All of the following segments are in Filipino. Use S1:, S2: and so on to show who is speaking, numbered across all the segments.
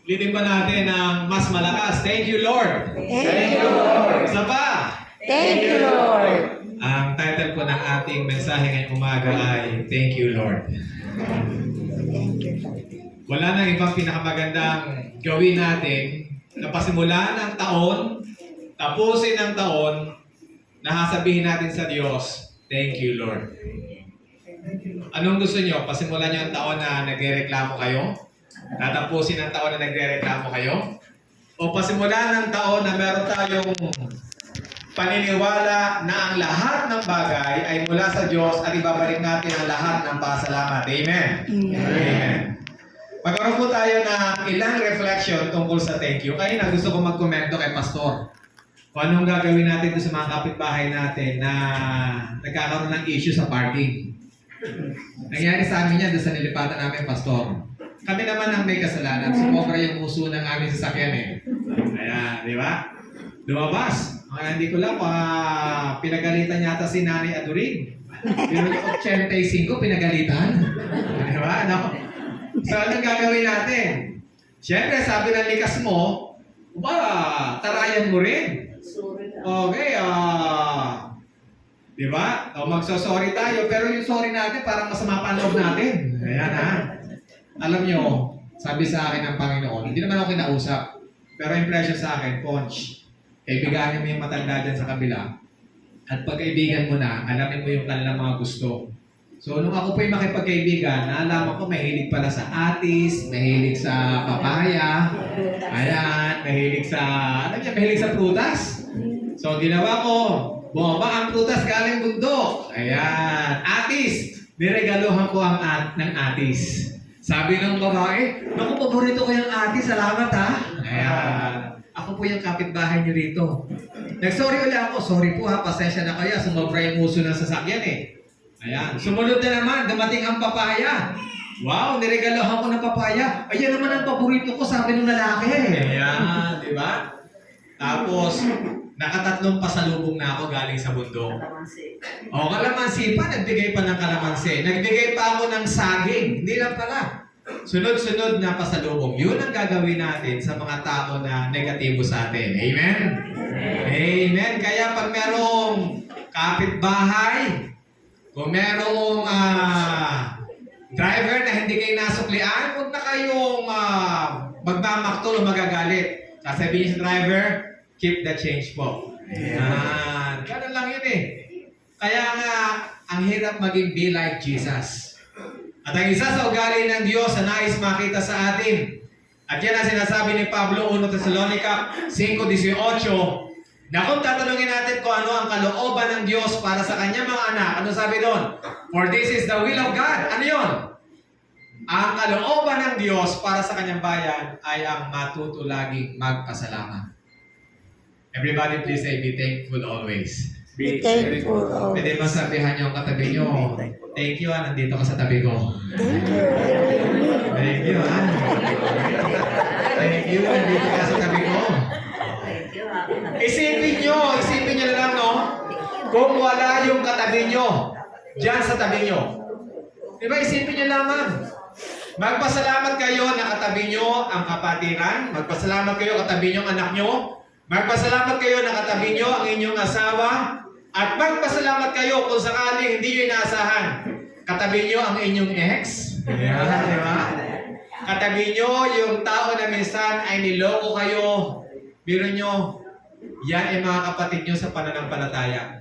S1: Litin pa natin ng mas malakas. Thank you, Lord.
S2: Thank you, Lord.
S1: Isa pa.
S2: Thank you, Lord.
S1: Ang title po ng ating mensahe ngayong umaga ay Thank you, Lord.
S2: Thank you, Lord.
S1: Wala nang ibang pinakamagandang gawin natin na pasimulaan ng taon, tapusin ng taon, na sabihin natin sa Diyos, Thank you, Lord. Anong gusto nyo? Pasimulan nyo ang taon na nagre-reklamo kayo? Tatapusin ang taon na nagre-reklamo kayo? O pasimulan ng taon na meron tayong paniniwala na ang lahat ng bagay ay mula sa Diyos at ibabalik natin ang lahat ng pasalamat. Amen? Amen. Magkaroon po tayo ng ilang reflection tungkol sa thank you. Kaya na gusto ko magkomento kay Pastor. Kung anong gagawin natin doon sa mga kapitbahay natin na nagkakaroon ng issue sa parking. Nangyari sa amin yan doon sa nilipatan namin, Pastor. Kami naman ang may kasalanan. Sumobra yung uso ng aming sasakyan eh. Ayan, di ba? Lumabas. Hindi ko lang, pinagalitan yata si Nanay Aduring. Pero yung 85, pinagalitan. Di ba? Ano? So, anong gagawin natin? Siyempre, sabi ng likas mo, tarayan mo rin. Okay, di ba? O magso-sorry tayo, pero yung sorry natin parang masama pa ang loob natin. Ayan ha. Alam nyo, sabi sa akin ng Panginoon, hindi naman ako kinausap, pero impression sa akin, Ponch, kaibiganin mo yung matanda dyan sa kabila, at pagkaibigan mo na, alamin mo yung kanilang mga gusto. So, nung ako po yung makipagkaibigan, naalaman ko mahilig pala sa atis, mahilig sa papaya, ayan, mahilig sa prutas. So, ginawa ko, bumaba ang prutas galing bundok. Ayan, atis. Niregaluhan ko ng atis. Sabi ng babae, naku, paborito ko yung atis, salamat ha. Ayan, ako po yung kapitbahay niyo rito. Nag-sorry ulit ako, sorry po ha, pasensya na kayo, sumobra yung uso ng sasakyan eh. Ayan, sumunod na naman, dumating ang papaya. Wow, niregalohan ko ng papaya. Ayan naman ang paborito ko, sabi ng lalaki. Ayan, di ba? Tapos, nakatatlong pasalubong na ako galing sa bundok. O, kalamansi pa, nagbigay pa ng kalamansi. Nagbigay pa ako ng saging. Hindi lang pala. Sunod-sunod na pasalubong. Yun ang gagawin natin sa mga tao na negatibo sa atin. Amen? Amen. Kaya pag merong kapitbahay, kung merong driver na hindi kayo nasuklian, huwag na kayong magmamaktol o magagalit. Sasabihin sa driver, keep the change po. Ayan. Ganun lang yun eh. Kaya nga, ang hirap maging be like Jesus. At ang isa sa ugali ng Diyos na nais makita sa atin, at yan ang sinasabi ni Pablo 1 Thessalonica 5:18, na kung tatanungin natin kung ano ang kalooban ng Diyos para sa kanyang mga anak, ano sabi doon? For this is the will of God. Ano yun? Ang kalooban ng Diyos para sa kanyang bayan ay ang matuto laging magpasalamat. Everybody please say, be thankful always.
S2: Be thankful always.
S1: Pwede ba sabihan niyo ang katabi niyo, thank you nandito ka sa tabi ko.
S2: Thank you.
S1: Thank you Thank you, nandito ka sa tabi ko. Isipin nyo na lang, no? Kung wala yung katabi nyo, dyan sa tabi nyo. Diba, isipin nyo lamang. Magpasalamat kayo na katabi nyo ang kapatiran. Magpasalamat kayo katabi nyo ang anak nyo. Magpasalamat kayo na katabi nyo ang inyong asawa. At magpasalamat kayo kung sakaling hindi nyo inaasahan. Katabi nyo ang inyong ex. Yan, diba? Katabi nyo yung tao na minsan ay niloko kayo. Biro nyo, yan ay mga kapatid nyo sa pananampalataya.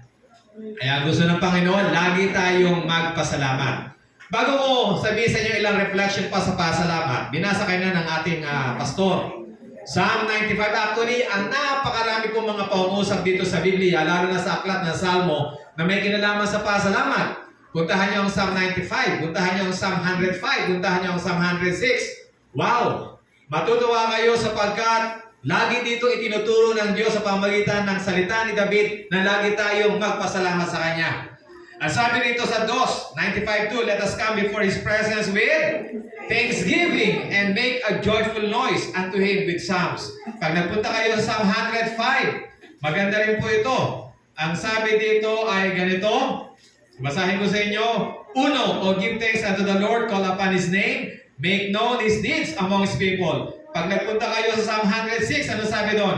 S1: Kaya gusto ng Panginoon, lagi tayong magpasalamat. Bago ko sabihin sa inyo ilang reflection pa sa pasalamat, binasa kayo na ng ating pastor. Psalm 95, actually, ang napakarami pong mga pangungusap dito sa Biblia, lalo na sa aklat ng Salmo, na may kinalaman sa pasalamat. Puntahan nyo ang Psalm 95, puntahan nyo ang Psalm 105, puntahan nyo ang Psalm 106. Wow! Matutuwa kayo sapagkat lagi dito itinuturo ng Diyos sa pamagitan ng salita ni David na lagi tayong magpasalamat sa Kanya. Ang sabi nito sa 95:2, let us come before His presence with thanksgiving and make a joyful noise unto Him with psalms. Pag nagpunta kayo sa Psalm 105, maganda rin po ito. Ang sabi dito ay ganito, basahin ko sa inyo. Uno, O give thanks unto the Lord, call upon His name, make known His deeds among His people. Pag nagpunta kayo sa Psalm 106, ano sabi doon?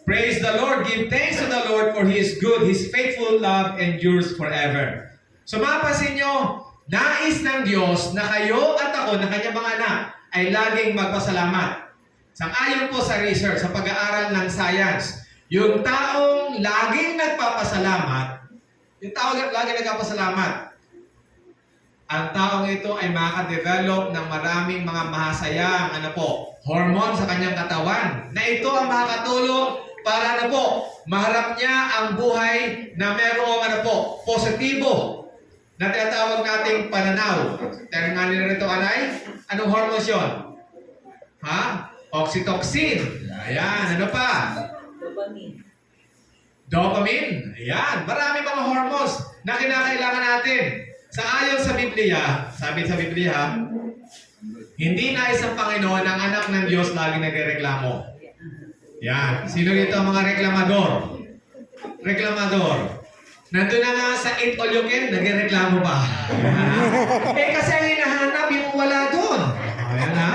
S1: Praise the Lord, give thanks to the Lord for He is good, His faithful love endures forever. So mapapansin nyo, nais ng Diyos na kayo at ako, na kanyang mga anak, ay laging magpasalamat. Sang-ayon po sa research, sa pag-aaral ng science, yung taong laging nagpapasalamat, ang taong ito ay makaka-develop ng maraming mga mahasayang hormone sa kanyang katawan. Na ito ang makakatulong para maharap niya ang buhay na merong positibo na tinatawag nating pananaw. Pero nga nila rito, anong hormones yun? Oxytocin. Ayan, ano pa? Dopamine. Ayan, marami mga hormones na kinakailangan natin. Ayon sa Biblia, sabi sa Biblia, hindi nais ng Panginoon ang anak ng Diyos lagi nagrereklamo. Yan. Sino dito ang mga reklamador? Reklamador. Nandun na nga sa eat all you can, nagrereklamo ba? Kasi ang hinahanap yung wala doon. Ayan ha.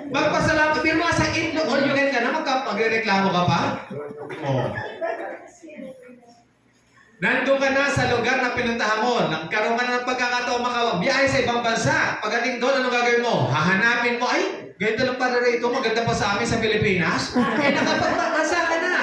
S1: Magpasalamat. Pero mga sa eat all you can ka na, magrereklamo ka pa? Oo. Nandun ka na sa lugar na pinuntahan mo. Nagkaroon ka na ng pagkakataon makabiyahe sa ibang bansa. Pagdating doon, anong gagawin mo? Hahanapin mo, ay, ganito lang para rito, maganda pa sa amin sa Pilipinas. Nakapagpapasa ka na.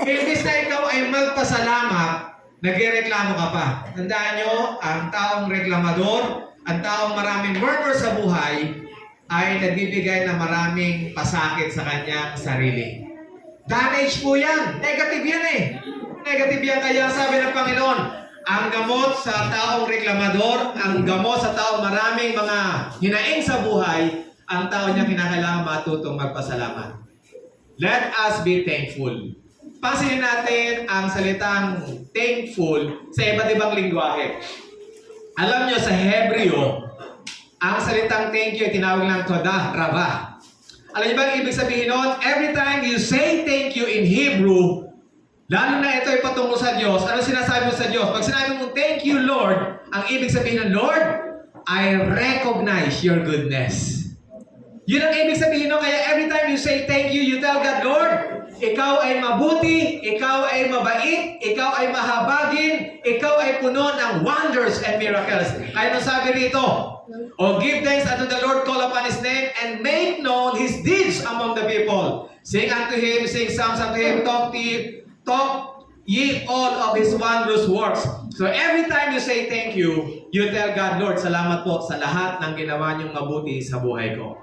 S1: Imbis na ikaw ay magpasalamat, nagreklamo ka pa. Tandaan nyo, ang taong reklamador, ang taong maraming murmur sa buhay, ay nagbibigay ng maraming pasakit sa kanyang sarili. Damage po yan. Negative yan eh. Negative yan. Kaya sabi ng Panginoon, ang gamot sa taong reklamador, ang gamot sa taong maraming mga hinaing sa buhay, ang tao niya kinakailangan matutong magpasalamat. Let us be thankful. Pansinin natin ang salitang thankful sa iba't ibang lingwahe. Alam niyo sa Hebreo, ang salitang thank you ay tinawag ng todah, rava. Alam niyo ba ang ibig sabihin nun? Every time you say thank you in Hebrew, lalo na ito ay patungo sa Diyos, ano sinasabi mo sa Diyos? Pag sinabi mo, thank you Lord, ang ibig sabihin ng Lord, I recognize your goodness. Yun ang ibig sabihin nun. Kaya every time you say thank you, you tell God, Lord, ikaw ay mabuti, ikaw ay mabait, ikaw ay mahabagin, ikaw ay puno ng wonders and miracles. Kaya nung sabi rito, oh, give thanks unto the Lord, call upon His name, and make known His deeds among the people. Sing unto Him, sing psalms unto Him, talk ye all of His wondrous works. So every time you say thank you, you tell God, Lord, salamat po sa lahat ng ginawa niyong mabuti sa buhay ko.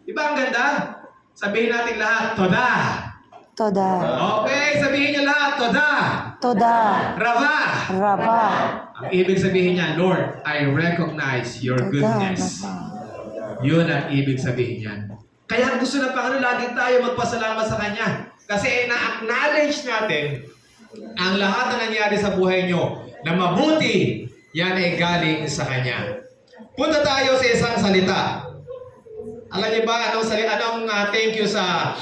S1: Diba ang ganda? Sabihin natin lahat, Toda.
S2: Toda.
S1: Okay, sabihin niyo lahat, Toda.
S2: Toda.
S1: Rava.
S2: Rava.
S1: Ang ibig sabihin niya, Lord, I recognize your goodness. Yun ang ibig sabihin niyan. Kaya gusto ng Panginoon, lagi tayo magpasalamat sa Kanya. Kasi na-acknowledge natin ang lahat na nangyari sa buhay nyo na mabuti, yan ay galing sa Kanya. Punta tayo sa isang salita. Alam niyo ba anong thank you sa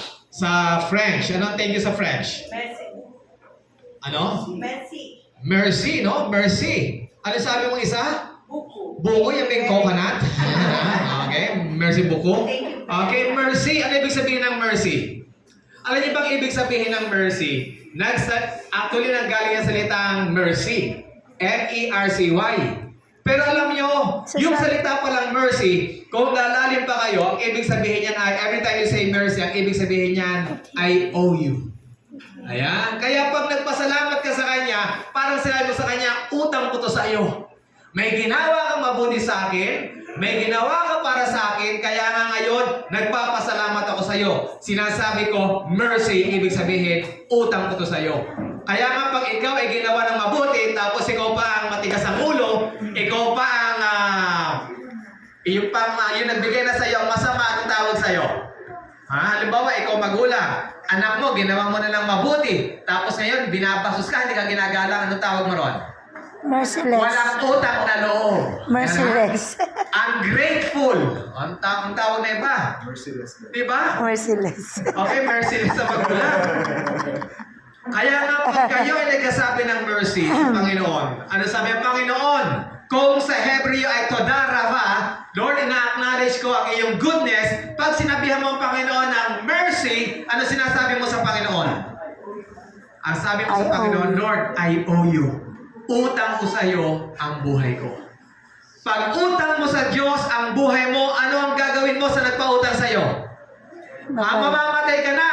S1: French? Anong thank you sa French?
S3: Merci.
S1: Ano?
S3: Merci.
S1: Mercy, no? Mercy. Ano sabi mong isa?
S3: Beaucoup.
S1: Buko, yung may coconut. Okay, merci beaucoup. Okay, mercy. Ano ibig sabihin ng mercy? Alam niyo bang ibig sabihin ng mercy? Actually, nanggaling ang salitang mercy. M-E-R-C-Y. Pero alam niyo, yung salita palang mercy, kung lalalim pa kayo, ang ibig sabihin niyan ay, every time you say mercy, ang ibig sabihin niyan, I owe you. Ayan. Kaya pag nagpasalamat ka sa Kanya, parang sinabi mo sa Kanya, utang ko to sa iyo. May ginawa kang mabuti sa akin, may ginawa ka para sa akin, kaya nga ngayon, nagpapasalamat ako sa iyo. Sinasabi ko, mercy, ibig sabihin, utang ko to sa iyo. Kaya nga pag ikaw ay ginawa ng mabuti, tapos ikaw pa ang matigas ang ulo, ikaw pa ang, yung nagbigay na sa iyo, masama ang tawag sa iyo. Halimbawa, ikaw magulang, anak mo, ginawa mo na ng mabuti, tapos ngayon, binabasos ka, hindi ka ginagalang, anong tawag mo ron?
S2: Merciless.
S1: Walang utang na loob.
S2: Merciless.
S1: Ungrateful. Ang tawag na iba.
S4: Merciless.
S1: Diba?
S2: Merciless.
S1: Okay, merciless sa magulang. Kaya nga pag kayo ay nagkasabi ng mercy sa Panginoon, ano sabi ng Panginoon? Kung sa Hebreo ay todarava, Lord, ina-acknowledge ko ang iyong goodness. Pag sinabihan mo ang Panginoon ng mercy, ano sinasabi mo sa Panginoon? Ang sabi mo sa
S2: I owe
S1: Panginoon,
S2: you.
S1: Lord, I owe you. Utang ko sa iyo ang buhay ko. Pag utang mo sa Diyos ang buhay mo, ano ang gagawin mo sa nagpautang sa iyo? Mamamatay ka na.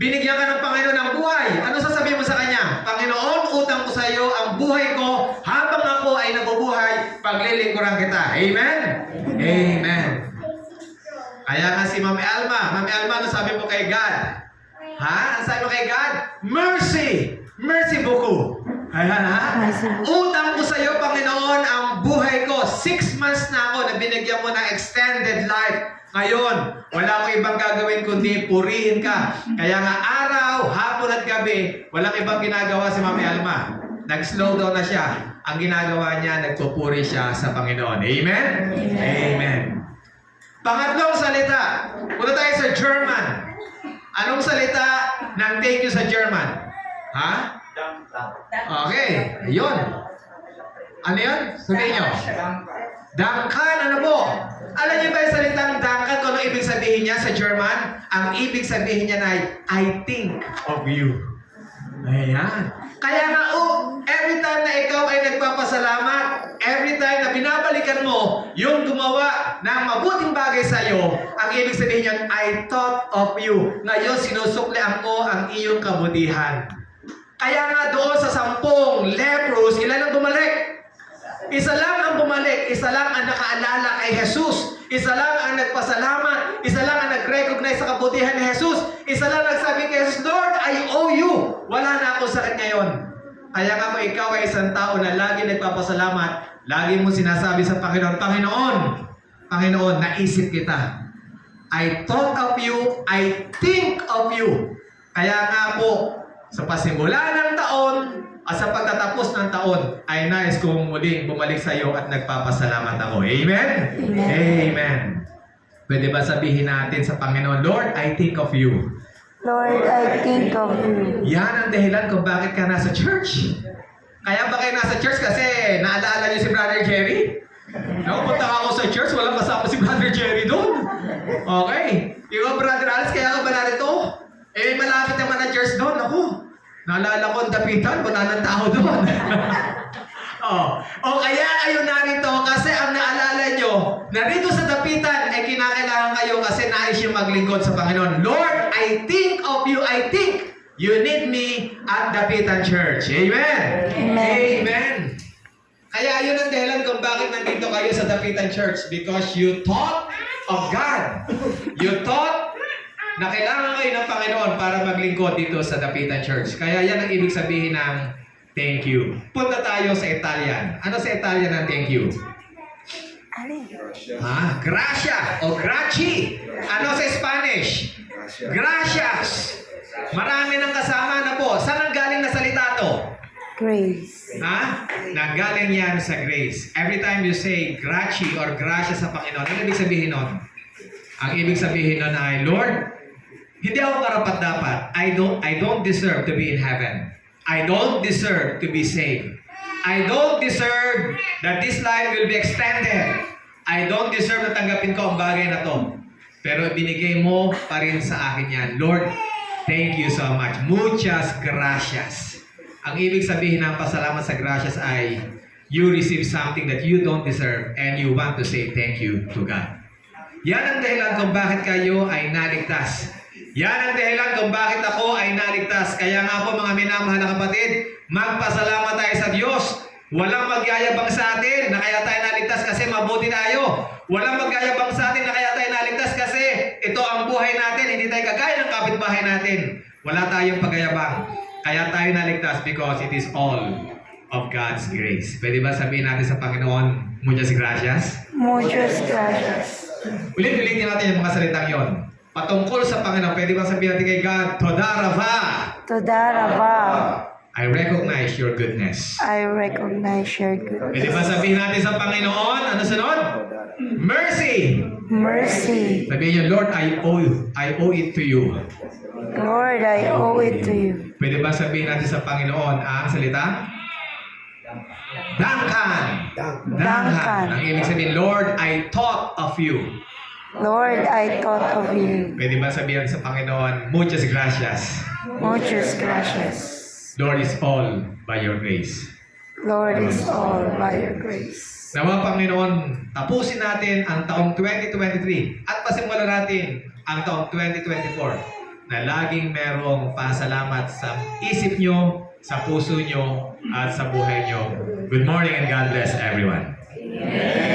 S1: Binigyan ka ng Panginoon ng buhay. Ano sasabihin mo sa Kanya? Panginoon, utang ko sa iyo ang buhay ko habang ako ay nabubuhay, paglilingkuran kita. Amen? Amen. Kaya nga si Ma'am Alma, ano sabi mo kay God? Ha? Ano sabi mo kay God? Mercy! Mercy buku. Ayan ha?
S2: Mercy buku.
S1: Utang ko sa iyo, Panginoon, ang buhay ko. 6 months na ako na binigyan mo ng extended life. Ngayon, wala akong ibang gagawin kundi purihin ka. Kaya nga araw, hapon at gabi, walang ibang ginagawa si Mami Alma. Nag-slow down na siya. Ang ginagawa niya, nagpupuri siya sa Panginoon. Amen? Amen. Pangatlong salita. Punta tayo sa German. Anong salita ng thank you sa German? Ha? Okay. Ayun. Ano yun? Sabihin nyo. Dankan, ano po? Alam niyo ba yung salitang dankan kung ano ibig sabihin niya sa German? Ang ibig sabihin niya ay, I think of you. Ayan. Kaya nga, every time na ikaw ay nagpapasalamat, every time na binabalikan mo yung gumawa ng mabuting bagay sa iyo, ang ibig sabihin niyan, I thought of you. Ngayon, sinusuklian ko ang iyong kabutihan. Kaya nga doon sa 10 lepros, ilan ang bumalik? Isa lang ang bumalik, isa lang ang nakaalala kay Jesus, isa lang ang nagpasalamat, isa lang ang nag-recognize sa kabutihan ni Jesus, isa lang nagsabi kay Jesus, Lord, I owe you. Wala na ako sa kanya yon. Kaya nga kung ikaw ay isang tao na lagi nagpapasalamat, lagi mo sinasabi sa Panginoon, Panginoon, naisip kita. I thought of you, I think of you. Kaya nga po, sa pasimula ng taon, at sa pagtatapos ng taon, ay nais kong muling bumalik sa iyo at nagpapasalamat ako. Amen?
S2: Amen.
S1: Amen. Pwede ba sabihin natin sa Panginoon, Lord, I think of you.
S2: Lord, I think of you.
S1: Yan ang dahilan kung bakit ka nasa church. Kaya ba kayo nasa church kasi naalaala niyo si Brother Jerry? Punta ako sa church, walang kasama si Brother Jerry doon. Okay. Ikaw, Brother Alex, kaya ka ba narito? Malapit naman ang church doon. Ako. Naalala ko ang dapitan, wala nang tao doon. Kaya kayo narito kasi ang naalala nyo, narito sa dapitan ay kinakailangan kayo kasi nais yung maglingkod sa Panginoon. Lord, I think of you. I think you need me at Dapitan Church. Amen?
S2: Amen.
S1: Amen. Kaya yun ang dahilan kung bakit nandito kayo sa Dapitan Church. Because you thought of God. You thought na kailangan kayo ng Panginoon para maglingkod dito sa Dapitan Church. Kaya yan ang ibig sabihin ng thank you. Punta tayo sa Italian. Ano sa Italian ang thank you? Gracia o graci. Ano sa Spanish? Gracias. Marami ng kasama na po. Saan ang galing na salita to?
S2: Grace.
S1: Nanggaling yan sa grace. Every time you say graci or gracia sa Panginoon, ano ibig sabihin nun? Ang ibig sabihin nun ay, Lord, hindi ako karapat-dapat. I don't deserve to be in heaven. I don't deserve to be saved. I don't deserve that this life will be extended. I don't deserve na tanggapin ko ang bagay na to. Pero binigay mo pa rin sa akin yan. Lord, thank you so much. Muchas gracias. Ang ibig sabihin ng pasalamat sa gracias ay you receive something that you don't deserve and you want to say thank you to God. Yan ang dahilan kung bakit kayo ay naligtas. Yan ang dahilan kung bakit ako ay naligtas. Kaya nga po mga minamahal na kapatid, magpasalamat tayo sa Diyos. Walang magyayabang sa atin na kaya tayo naligtas kasi mabuti tayo. Walang magyayabang sa atin na kaya tayo naligtas kasi ito ang buhay natin. Hindi tayo kagaya ng kapitbahay natin. Wala tayong pagyayabang. Kaya tayo naligtas because it is all of God's grace. Pwede ba sabihin natin sa Panginoon, muchas gracias?
S2: Muchas gracias.
S1: Ulit-ulitin natin yung mga salitang yon. Patungkol sa Panginoon, pwede ba sabihin natin kay God, Todarava.
S2: Todarava.
S1: I recognize your goodness.
S2: I recognize your goodness.
S1: Pwede ba sabihin natin sa Panginoon, ano sunod? Mercy.
S2: Mercy.
S1: Sabihin niyo, Lord, I owe it to you.
S2: Lord, I owe it to you.
S1: Pwede ba sabihin natin sa Panginoon ang salita? Dangkan.
S2: Dangkan.
S1: Ang ibig sabihin, Lord, I thought of you.
S2: Lord, I thought of you.
S1: Pwede ba sabihin sa Panginoon, muchas gracias.
S2: Muchas gracias.
S1: Lord is all by your grace.
S2: Lord is all by your grace.
S1: Nawa Panginoon, tapusin natin ang taong 2023 at pasimulan natin ang taong 2024 na laging merong pasalamat sa isip nyo, sa puso nyo, at sa buhay nyo. Good morning and God bless everyone.
S2: Amen.